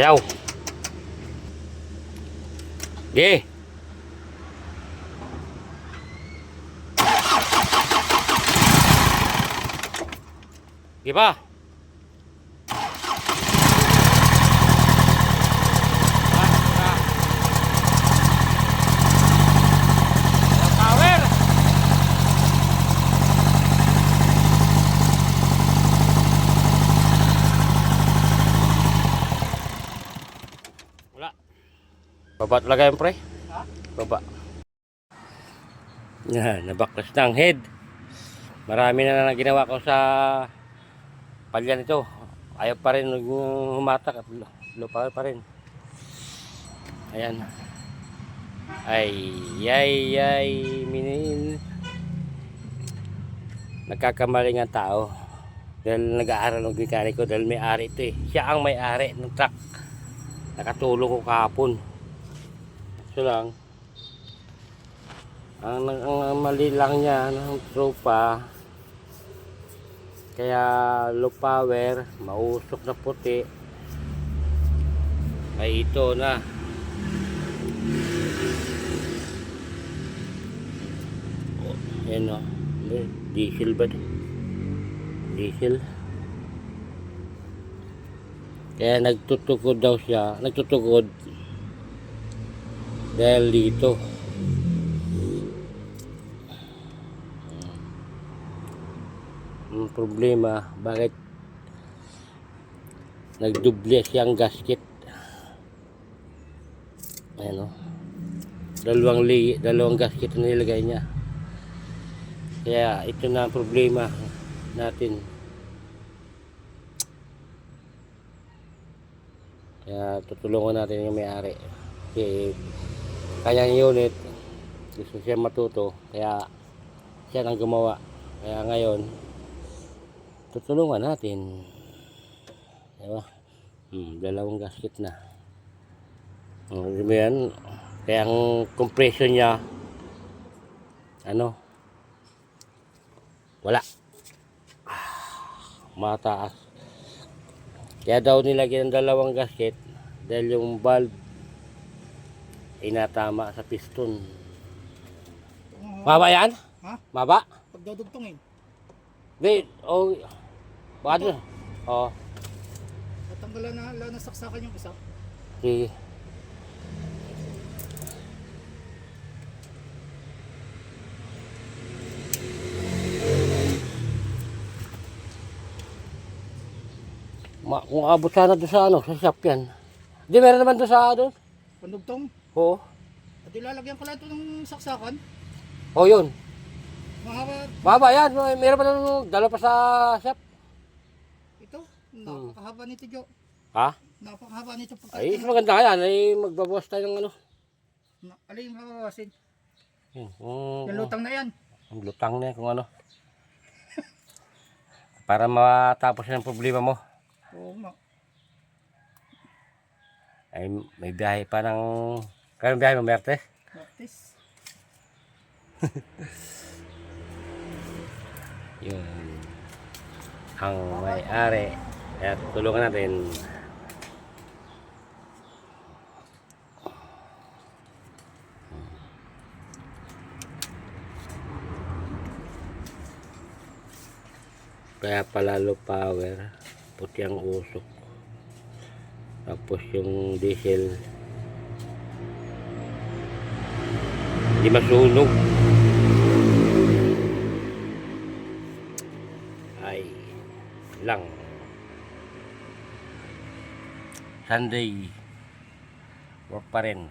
Ayaw. Di. Di ba? Power. Wala. Baba talaga yan, pre. Ha? Baba. Yan, nabaklas na ang head. Marami na ginawa ko sa palyan ito. Ayaw pa rin humatak at lupa pa rin. Ayan. Ay, minin. Nagkakamali nga tao. Dahil nag-aaral ng mekaniko dahil may-ari ito eh. Siya ang may-ari ng truck. Nakatulong ko kahapon. So lang. Ang mali lang niya ng tropa. Kaya low power, mausok na puti. Ay ito na. Ayan o. Diesel ba? Diesel. Kaya nagtutugod daw siya. Nagtutugod. Dahil dito. Ang problema, bakit nagduble siyang gasket? Ayan o. Dalawang gasket na nilagay niya. Kaya ito na ang problema natin. Kaya tutulungan natin yung may-ari. Kasi kanyang unit gusto siya matuto. Kaya siya nang gumawa. Kaya ngayon tutulungan natin. Diba? Dalawang gasket na. Yan. Kaya ang compression niya wala. Mataas. Kaya daw nilagyan ng dalawang gasket dahil yung valve inatama sa piston. Maba yan? Ha? Maba? Pagdudugtongin. Wait, oh. Bakit? Oh. Tatanggalan na saksakan yung isa. Sige. Kung abot sana doon sa sa shop yan. Di meron naman doon sa doon. Pandugtong. Oo. At ilalagyan ko lang ito ng saksakan. Oh, yun. Mahaba. Baba yan. Meron pa doon. Dala pa sa shop. Ito. Napakahaba nito, Jo. Ha? Napakahaba nito. Ay, maganda ka yan. Ay, magbabawas tayo ng Alin yung mabawasin? Yung Yung lutang na yan. Ang lutang na yan kung ano. Para matapos ng problema mo. Oo nga. Ay, may biyahe pa ng... Kaya biyahe mo, Mertes? Practice. Yun. Ang may-ari. Kaya tulungan natin. Kaya pala low power. Puti ang usok. Tapos yung diesel hindi masunog. Ay lang. Sunday work pa rin.